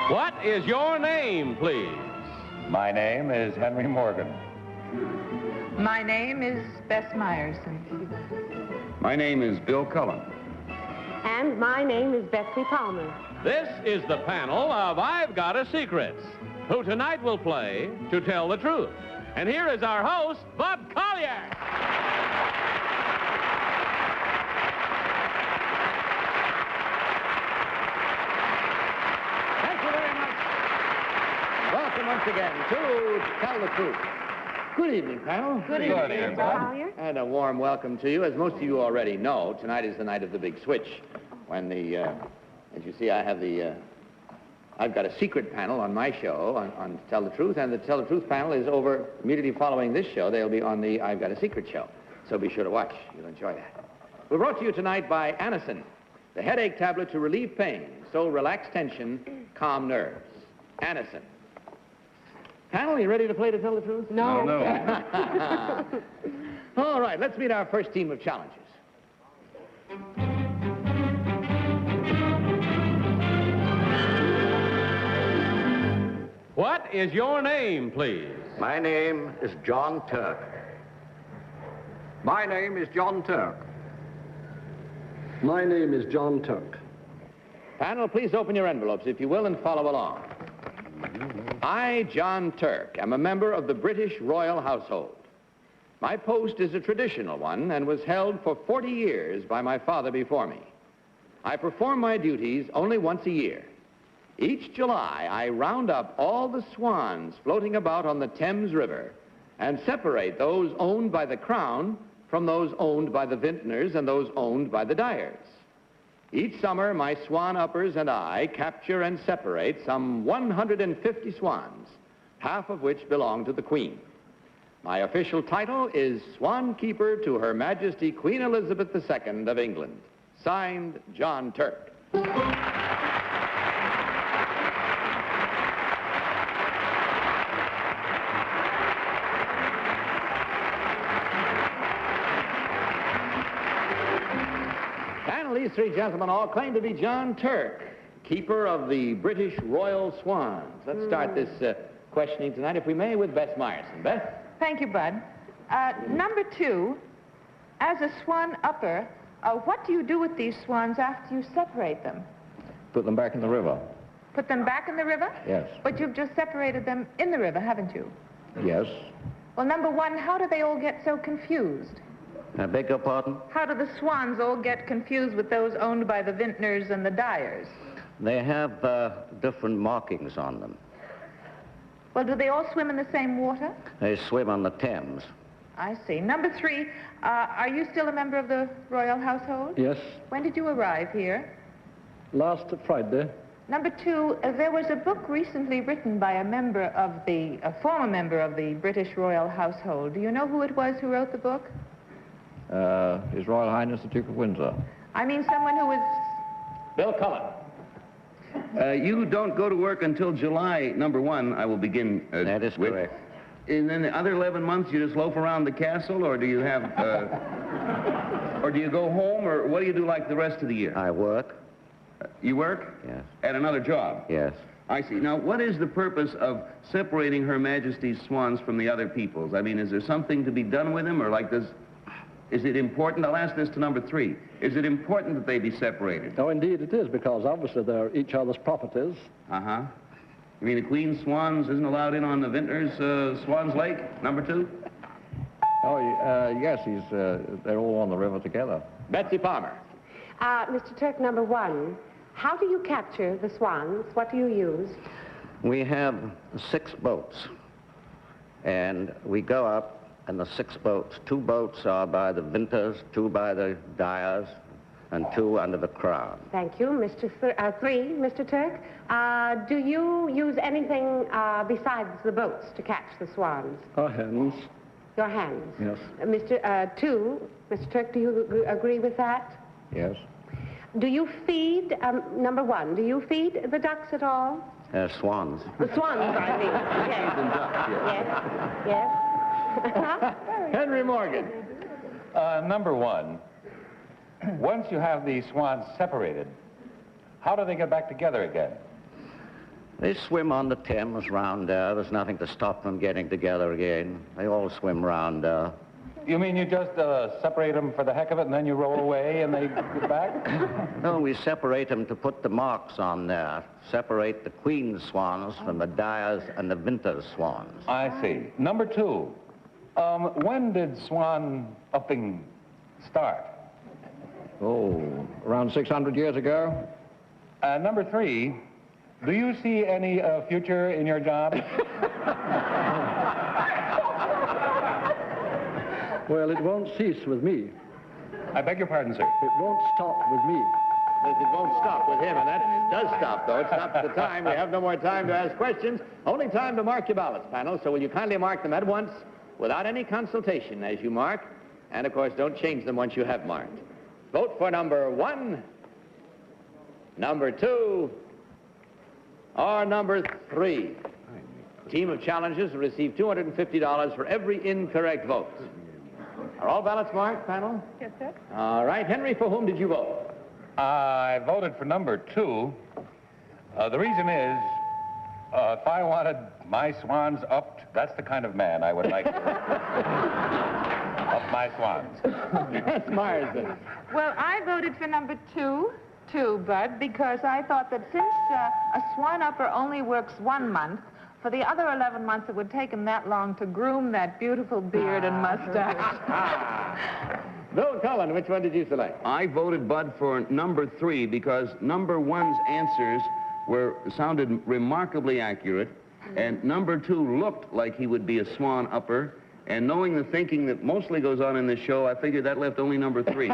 What is your name, please? My name is Henry Morgan. My name is Bess Myerson. My name is Bill Cullen. And my name is Betsy Palmer. This is the panel of I've Got a Secret, who tonight will play To Tell the Truth. And here is our host, Bud Collier. Thank you very much. Welcome once again to Tell the Truth. Good evening, panel. Good evening, Mr. Collier. And a warm welcome to you. As most of you already know, tonight is the night of the big switch, when the, as you see, I have the, I've got a secret panel on my show on Tell the Truth, and the Tell the Truth panel is over immediately following this show. They'll be on the I've Got a Secret show, so be sure to watch. You'll enjoy that. We're brought to you tonight by Anacin, the headache tablet to relieve pain, so relax tension, calm nerves. Anacin. Panel, you ready to play To Tell the Truth? No. No. All right, let's meet our first team of challenges. What is your name, please? My name is John Turk. My name is John Turk. My name is John Turk. Panel, please open your envelopes, if you will, and follow along. I, John Turk, am a member of the British royal household. My post is a traditional one and was held for 40 years by my father before me. I perform my duties only once a year. Each July, I round up all the swans floating about on the Thames River and separate those owned by the Crown from those owned by the vintners and those owned by the dyers. Each summer, my swan uppers and I capture and separate some 150 swans, half of which belong to the Queen. My official title is Swan Keeper to Her Majesty Queen Elizabeth II of England. Signed, John Turk. These three gentlemen all claim to be John Turk, keeper of the British Royal Swans. Let's start this questioning tonight, if we may, with Bess Myerson. Bess? Thank you, Bud. Number 2, as a swan upper, what do you do with these swans after you separate them? Put them back in the river. Put them back in the river? Yes. But you've just separated them in the river, haven't you? Yes. Well, number 1, how do they all get so confused? I beg your pardon? How do the swans all get confused with those owned by the vintners and the dyers? They have different markings on them. Well, do they all swim in the same water? They swim on the Thames. I see. Number 3, are you still a member of the royal household? Yes, When did you arrive here? last Friday. Number 2, there was a book recently written by a former member of the British royal household. Do you know who it was who wrote the book? His Royal Highness the Duke of Windsor. I mean someone who was... Bill Cullen. You don't go to work until July, number 1, I will begin That is with. correct. And then the other 11 months, you just loaf around the castle, or do you have, or do you go home, or what do you do like the rest of the year? I work. You work? Yes. At another job? Yes. I see. Now, what is the purpose of separating Her Majesty's swans from the other people's? I mean, is there something to be done with them, or like does... Is it important? I'll ask this to number 3. Is it important that they be separated? Oh, indeed it is, because obviously they're each other's properties. Uh-huh. You mean the Queen Swans isn't allowed in on the Vintners Swans Lake, number 2? Oh, yes, they're all on the river together. Betsy Palmer. Mr. Turk, number 1, how do you capture the swans? What do you use? We have 6 boats, and we go up, and the 6 boats, 2 boats are by the vintners, 2 by the dyers, and 2 under the Crown. Thank you. Mr. 3, Mr. Turk, do you use anything besides the boats to catch the swans? Our hands. Your hands? Yes. Mr. 2, Mr. Turk, do you agree with that? Yes. Do you feed, number 1, do you feed the ducks at all? Swans. The swans, I mean. Yes. And ducks, Yes. Yes. Henry Morgan. Number 1, once you have these swans separated, how do they get back together again? They swim on the Thames round there. There's nothing to stop them getting together again. They all swim round there. You mean you just separate them for the heck of it and then you roll away and they get back? No, we separate them to put the marks on there. Separate the queen swans from the Dyers and the Winters swans. I see. Number 2, when did swan upping start? Oh, around 600 years ago. Number 3, do you see any future in your job? Well, it won't cease with me. I beg your pardon, sir. It won't stop with me. It won't stop with him, and that does stop, though. It stops the time. We have no more time to ask questions. Only time to mark your ballots, panel. So will you kindly mark them at once without any consultation as you mark? And, of course, don't change them once you have marked. Vote for number 1, number 2, or number 3. Team of challengers will receive $250 for every incorrect vote. Are all ballots marked, panel? Yes, sir. All right. Henry, for whom did you vote? I voted for number 2. The reason is, if I wanted my swans upped, that's the kind of man I would like to up my swans. That's Myerson. Well, I voted for number 2, Bud, because I thought that since a swan upper only works 1 month, for the other 11 months it would take him that long to groom that beautiful beard and mustache. Bill Cullen, which one did you select? I voted Bud for number 3 because number 1's answers sounded remarkably accurate, and number 2 looked like he would be a swan upper, and knowing the thinking that mostly goes on in this show, I figured that left only number 3.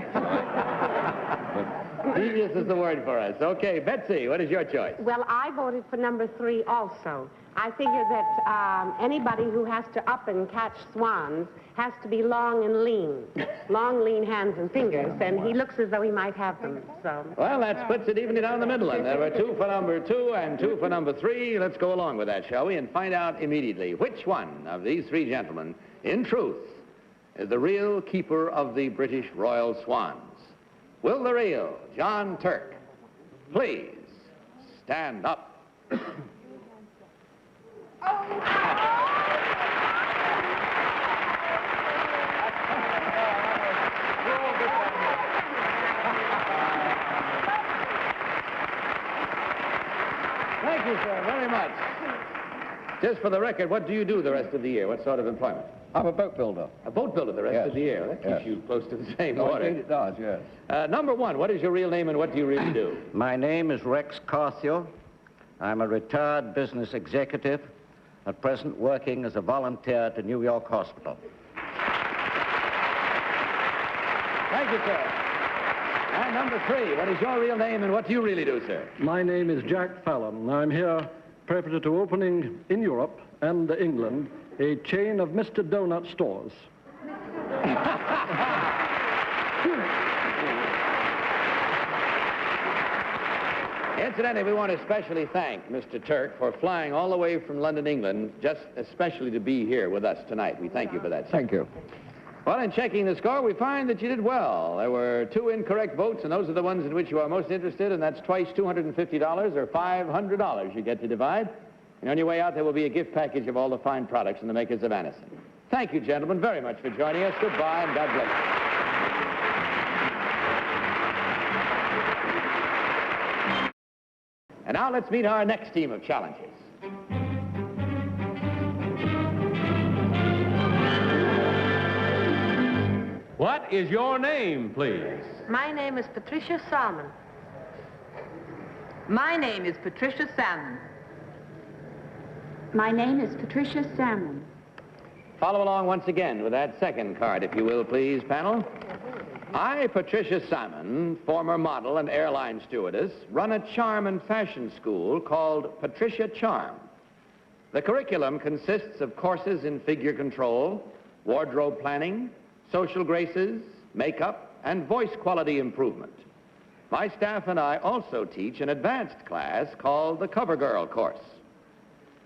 Genius is the word for us. Okay, Betsy, what is your choice? Well, I voted for number 3 also. I figure that anybody who has to up and catch swans has to be long and lean. Long, lean hands and fingers, and he looks as though he might have them, so... Well, that splits it evenly down the middle, and there were 2 for number 2 and 2 for number 3. Let's go along with that, shall we, and find out immediately which one of these 3 gentlemen, in truth, is the real keeper of the British Royal Swans. Will the real John Turk please stand up? Thank you, sir, very much. Just for the record, what do you do the rest of the year? What sort of employment? I'm a boat builder. A boat builder the rest of the year. That keeps you close to the same water. Indeed it does, yes. Number 1, what is your real name and what do you really do? My name is Rex Carthew. I'm a retired business executive, at present working as a volunteer at the New York Hospital. Thank you, sir. And number 3, what is your real name and what do you really do, sir? My name is Jack Fallon. I'm here preparatory to opening in Europe and England a chain of Mr. Donut stores. Incidentally, we want to especially thank Mr. Turk for flying all the way from London, England, just especially to be here with us tonight. We thank you for that, sir. Thank you. Well, in checking the score, we find that you did well. There were 2 incorrect votes, and those are the ones in which you are most interested, and that's twice $250 or $500 you get to divide. And on your way out, there will be a gift package of all the fine products from the makers of Anison. Thank you, gentlemen, very much for joining us. Goodbye, and God bless you. And now let's meet our next team of challengers. What is your name, please? My name is Patricia Salmon. My name is Patricia Sonnan. My name is Patricia Salmon. Follow along once again with that second card, if you will, please, panel. I, Patricia Salmon, former model and airline stewardess, run a charm and fashion school called Patricia Charm. The curriculum consists of courses in figure control, wardrobe planning, social graces, makeup, and voice quality improvement. My staff and I also teach an advanced class called the Cover Girl course.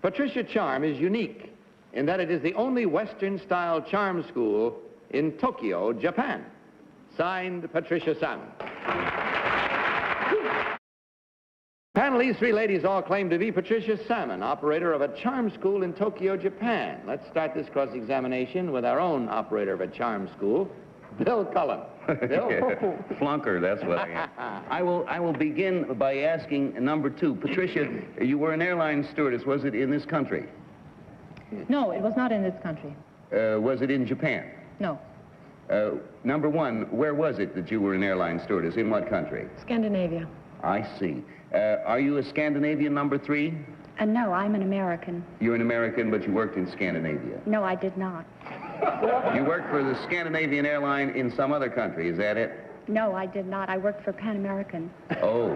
Patricia Charm is unique in that it is the only Western-style charm school in Tokyo, Japan. Signed, Patricia Sonnan. Panel, these three ladies all claim to be Patricia Salmon, operator of a charm school in Tokyo, Japan. Let's start this cross-examination with our own operator of a charm school, Bill Cullen. Bill? Flunker, that's what I am. I will begin by asking number 2. Patricia, you were an airline stewardess. Was it in this country? No, it was not in this country. Was it in Japan? No. Number 1, where was it that you were an airline stewardess? In what country? Scandinavia. I see. Are you a Scandinavian, number 3? No, I'm an American. You're an American, but you worked in Scandinavia. No, I did not. You worked for the Scandinavian airline in some other country, is that it? No, I did not. I worked for Pan American. Oh.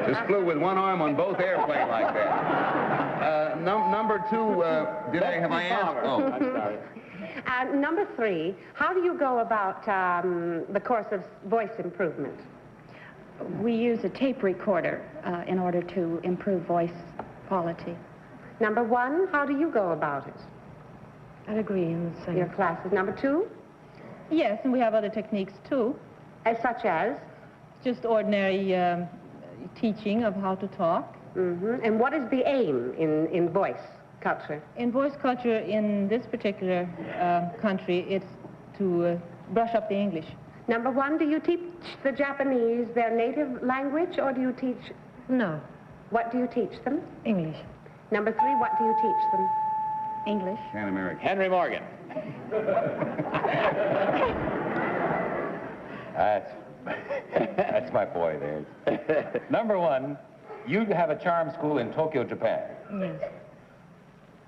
Just flew with one arm on both airplanes like that. Number 2, have I asked? Oh, I'm sorry. Number 3, how do you go about the course of voice improvement? We use a tape recorder in order to improve voice quality. Number 1, how do you go about it? I'd agree in the same. Your classes. Number 2? Yes, and we have other techniques too. Such as? Just ordinary teaching of how to talk. Mm-hmm. And what is the aim in voice culture? In voice culture in this particular country, it's to brush up the English. Number 1, do you teach the Japanese their native language, or do you teach... No. What do you teach them? English. Number 3, what do you teach them? English. Pan American. Henry Morgan. That's my boy there. Number 1, you have a charm school in Tokyo, Japan. Yes.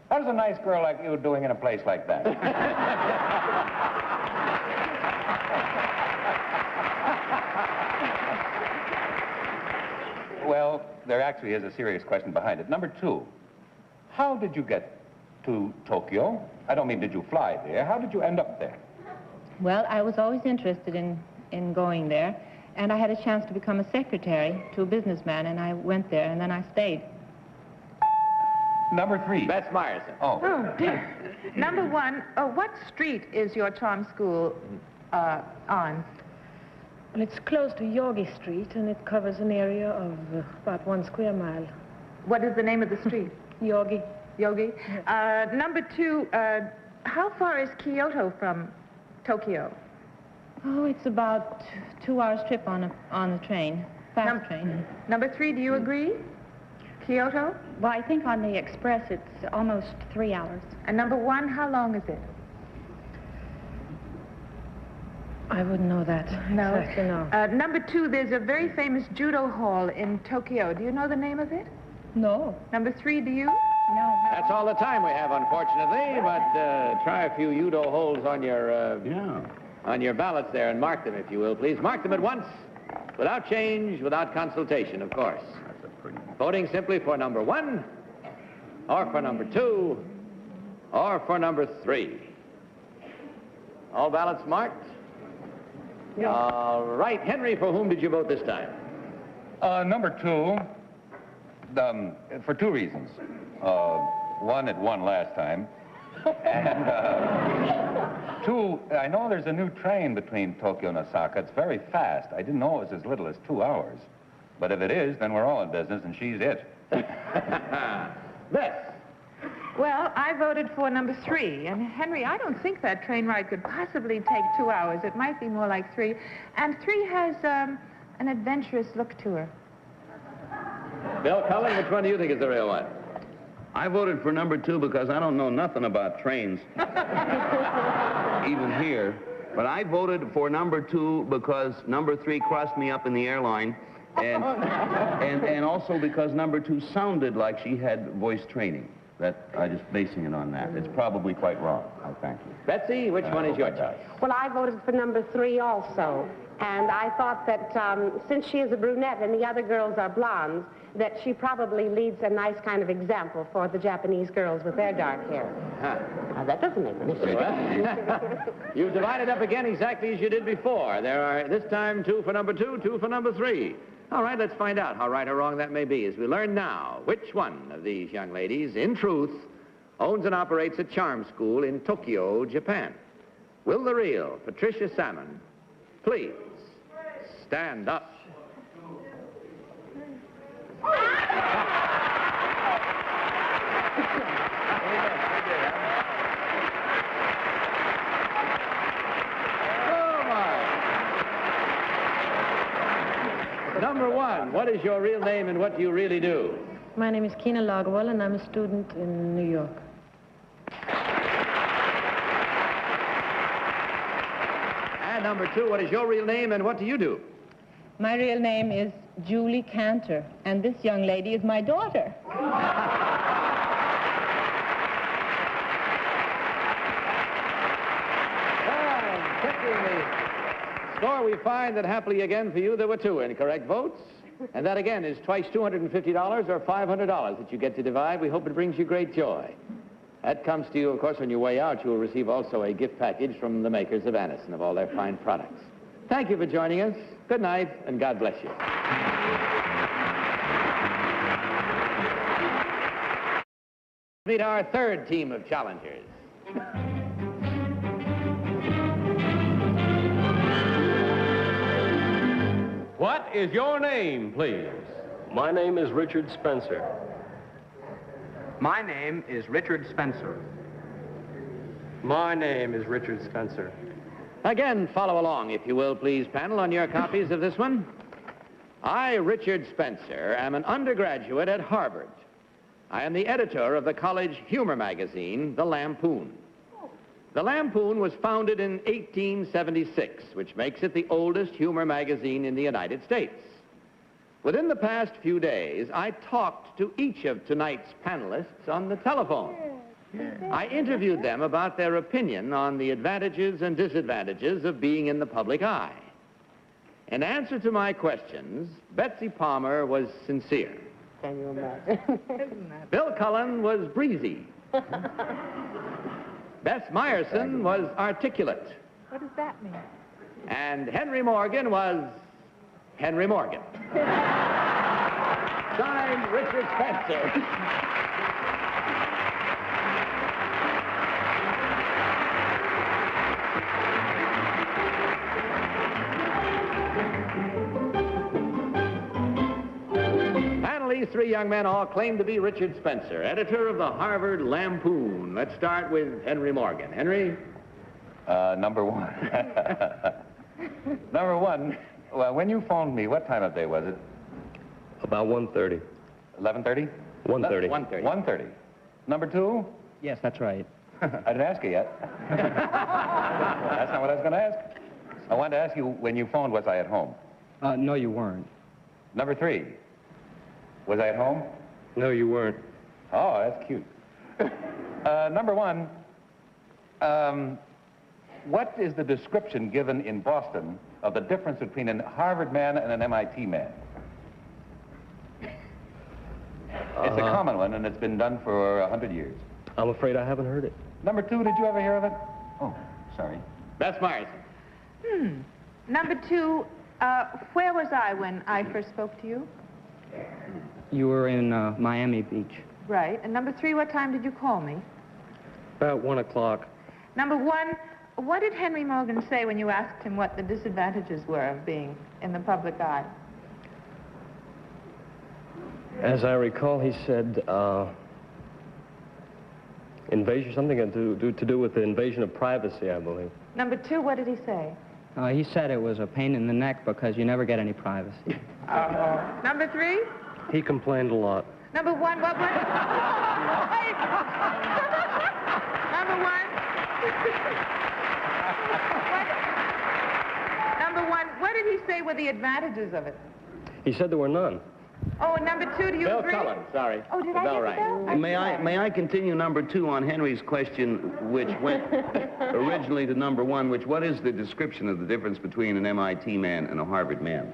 How's a nice girl like you doing in a place like that? Well, there actually is a serious question behind it. Number 2, how did you get to Tokyo? I don't mean did you fly there. How did you end up there? Well, I was always interested in going there, and I had a chance to become a secretary to a businessman, and I went there, and then I stayed. Number 3. Bess Myerson. Oh. Oh, dear. Number 1, what street is your charm school on? Well, it's close to Yogi Street, and it covers an area of about 1 square mile. What is the name of the street? Yogi. Yogi. Number 2, how far is Kyoto from Tokyo? Oh, it's about 2 hours trip on the train, fast train. Number 3, do you agree? Kyoto? Well, I think on the express it's almost 3 hours. And number 1, how long is it? I wouldn't know that. No. Exactly, no. Number 2, there's a very famous judo hall in Tokyo. Do you know the name of it? No. Number 3, do you? No. That's all the time we have, unfortunately, but try a few judo holes on your ballots there and mark them, if you will, please. Mark them at once, without change, without consultation, of course. Voting simply for number 1, or for number 2, or for number 3. All ballots marked? Yes. All right. Henry, for whom did you vote this time? Number 2, for 2 reasons. 1, it won last time. And 2, I know there's a new train between Tokyo and Osaka. It's very fast. I didn't know it was as little as 2 hours. But if it is, then we're all in business, and she's it. Bess. Well, I voted for number 3. And Henry, I don't think that train ride could possibly take 2 hours. It might be more like 3. And 3 has an adventurous look to her. Bill Cullen, which one do you think is the real one? I voted for number 2 because I don't know nothing about trains, even here. But I voted for number 2 because number 3 crossed me up in the airline, and also because number 2 sounded like she had voice training. That I'm just basing it on that. It's probably quite wrong. I thank you. Betsy, which one is your choice? Well, I voted for number 3 also. And I thought that since she is a brunette and the other girls are blondes, that she probably leads a nice kind of example for the Japanese girls with their dark hair. Huh. Now, that doesn't make any sense. Well, you've divided up again exactly as you did before. There are, this time, 2 for number 2, 2 for number 3. All right, let's find out how right or wrong that may be as we learn now which one of these young ladies, in truth, owns and operates a charm school in Tokyo, Japan. Will the real Patricia Salmon please stand up? Number one, what is your real name and what do you really do? My name is Kina Lagwal, and I'm a student in New York. And number two, what is your real name and what do you do? My real name is Julie Cantor, and this young lady is my daughter. Score, we find that happily again for you, there were two incorrect votes. And that again is twice $250 or $500 that you get to divide. We hope it brings you great joy. That comes to you, of course, on your way out. You will receive also a gift package from the makers of Anison of all their fine products. Thank you for joining us. Good night, and God bless you. Meet our third team of challengers. What is your name, please? My name is Richard Spencer. My name is Richard Spencer. My name is Richard Spencer. Again, follow along, if you will, please, panel, on your copies of this one. I, Richard Spencer, am an undergraduate at Harvard. I am the editor of the college humor magazine, The Lampoon. The Lampoon was founded in 1876, which makes it the oldest humor magazine in the United States. Within the past few days, I talked to each of tonight's panelists on the telephone. I interviewed them about their opinion on the advantages and disadvantages of being in the public eye. In answer to my questions, Betsy Palmer was sincere. Can you imagine? Bill Cullen was breezy. Bess Myerson was articulate. What does that mean? And Henry Morgan was Henry Morgan. Signed, Richard Spencer. These three young men all claim to be Richard Spencer, editor of the Harvard Lampoon. Let's start with Henry Morgan. Henry? Number one. Number one, well, when you phoned me, what time of day was it? About 1:30. 11:30? 1:30. 1:30. 1:30. Number two? Yes, that's right. I didn't ask you yet. That's not what I was going to ask. I wanted to ask you, when you phoned, was I at home? No, you weren't. Number three, was I at home? No, you weren't. Oh, that's cute. Number one, what is the description given in Boston of the difference between a Harvard man and an MIT man? It's a common one, and it's been done for 100 years. I'm afraid I haven't heard it. Number two, did you ever hear of it? Oh, sorry. Bess Myerson. Number two, where was I when I first spoke to you? You were in Miami Beach. Right. And number three, what time did you call me? About 1 o'clock. Number one, what did Henry Morgan say when you asked him what the disadvantages were of being in the public eye? As I recall, he said, invasion, something to do with the invasion of privacy, I believe. Number two, what did he say? He said it was a pain in the neck because you never get any privacy. Number three? He complained a lot. Number one, what was... Number one? Number one, what did he say were the advantages of it? He said there were none. Oh, and number two, do you Bill agree? Cullen, sorry. Oh, did The I bell get the rang. bell? May I continue number two on Henry's question, which went originally to number one, what is the description of the difference between an MIT man and a Harvard man?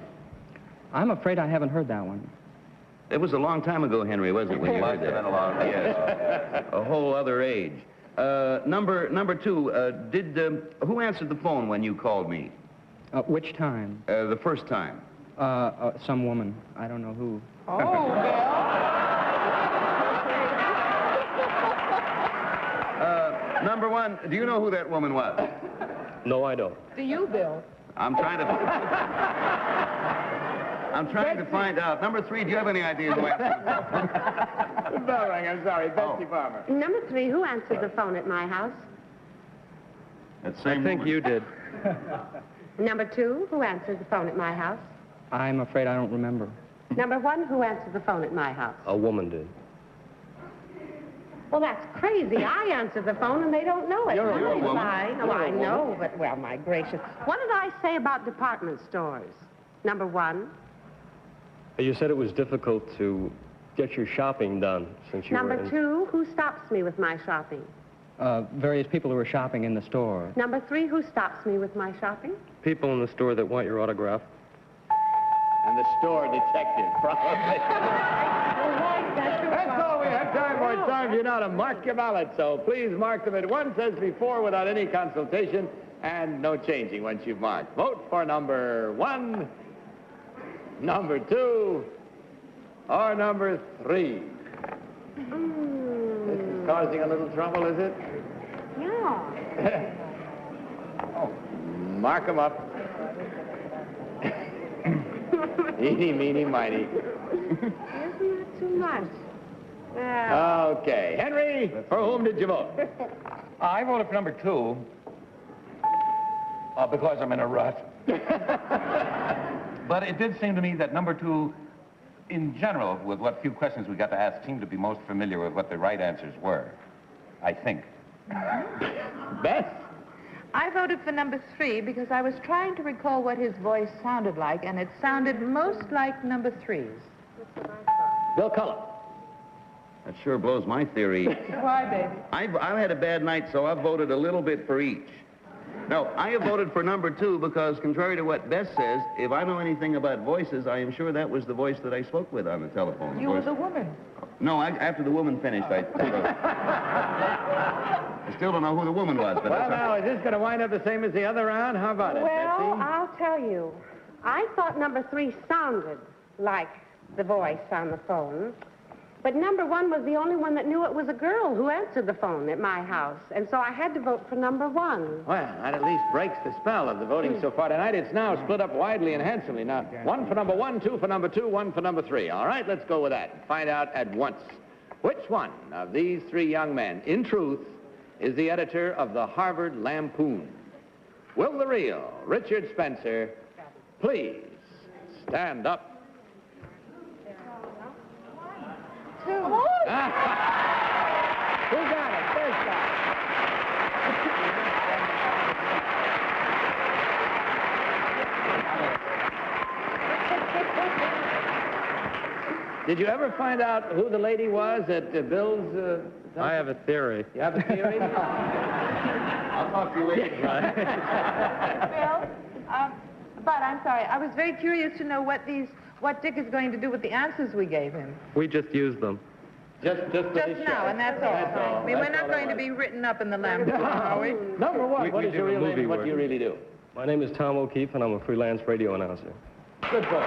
I'm afraid I haven't heard that one. It was a long time ago, Henry, wasn't it, when you heard that? Must have been a long time. Yes, a whole other age. Number two, who answered the phone when you called me? Which time? The first time. Some woman. I don't know who. Oh, Bill. Number one, do you know who that woman was? No, I don't. Do you, Bill? I'm trying to find out. Number 3, do you have any idea who answered the phone? Bell rang, I'm sorry. Betsy Farmer. Number 3, who answered the phone at my house? That same I think woman. you did. Number 2, who answered the phone at my house? I'm afraid I don't remember. Number 1, who answered the phone at my house? A woman did. Well, that's crazy. I answered the phone and they don't know it. You're a woman. Oh, I know, but, well, my gracious. What did I say about department stores? Number 1. You said it was difficult to get your shopping done since you were Number in... 2, who stops me with my shopping? Various people who were shopping in the store. Number 3, who stops me with my shopping? People in the store that want your autograph. And the store detective, probably. That's all we have time for. It's time for you now to mark your ballot. So please mark them at once as before without any consultation and no changing once you've marked. Vote for number 1, number 2, or number 3. This is causing a little trouble, is it? Yeah. Mark them up. Eeny, meeny, miny. Isn't that too much? Okay. Henry, for whom did you vote? I voted for number 2 because I'm in a rut. But it did seem to me that number 2, in general, with what few questions we got to ask, seemed to be most familiar with what the right answers were, I think. Bess? I voted for number 3 because I was trying to recall what his voice sounded like, and it sounded most like number 3's. Bill Cullen. That sure blows my theory. Why, baby? I've had a bad night, so I've voted a little bit for each. No, I have voted for number 2 because, contrary to what Bess says, if I know anything about voices, I am sure that was the voice that I spoke with on the telephone. You were the woman. No, after the woman finished, I still don't know who the woman was. But Well, now, is this going to wind up the same as the other round? How about it, Well, Betsy? I'll tell you. I thought number 3 sounded like the voice on the phone. But number 1 was the only one that knew it was a girl who answered the phone at my house. And so I had to vote for number 1. Well, that at least breaks the spell of the voting so far tonight. It's now split up widely and handsomely. Now, 1 for number 1, 2 for number 2, 1 for number 3. All right, let's go with that. Find out at once. Which one of these 3 young men, in truth, is the editor of the Harvard Lampoon? Will the real Richard Spencer please stand up? Who got it? First guy. Did you ever find out who the lady was at Bill's? I have a theory. You have a theory? I'll talk to you later. Bill, but I'm sorry. I was very curious to know what Dick is going to do with the answers we gave him. We just used them. Just now, and that's all. I mean, we're not going to be written up in the Lampoon, are we? Number 1, what is your real name and what do you really do? My name is Tom O'Keefe, and I'm a freelance radio announcer. Good boy.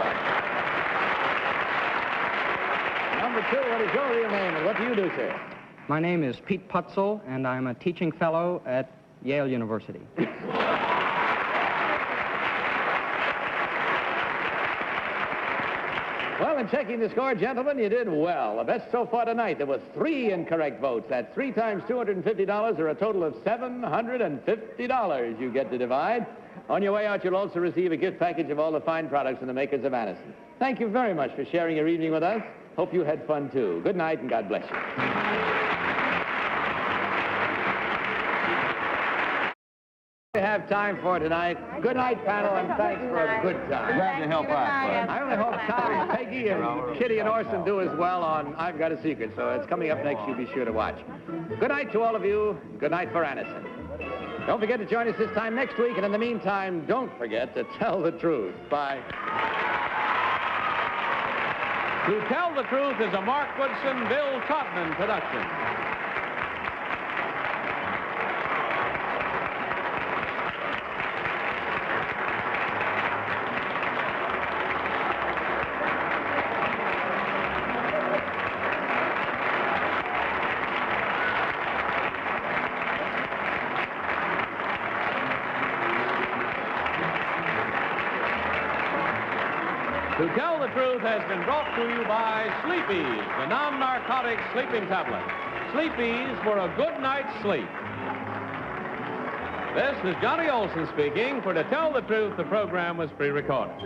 Number 2, what is your real name and what do you do, sir? My name is Pete Putzel, and I'm a teaching fellow at Yale University. Well, in checking the score, gentlemen, you did well. The best so far tonight. There was 3 incorrect votes. That's 3 times $250, or a total of $750 you get to divide. On your way out, you'll also receive a gift package of all the fine products from the makers of Anison. Thank you very much for sharing your evening with us. Hope you had fun, too. Good night, and God bless you. We have time for tonight. Good night, panel, and thanks for a good time. Glad to help out, Bud. I only hope Tom, Peggy, and Kitty and Orson do as well on I've Got a Secret, so it's coming up next. You'll be sure to watch. Good night to all of you. Good night for Anison. Don't forget to join us this time next week, and in the meantime, don't forget to tell the truth. Bye. To Tell the Truth is a Mark Woodson, Bill Todman production. To Tell the Truth has been brought to you by Sleepy's, the non-narcotic sleeping tablet. Sleepy's for a good night's sleep. This is Johnny Olson speaking. For To Tell the Truth, the program was pre-recorded.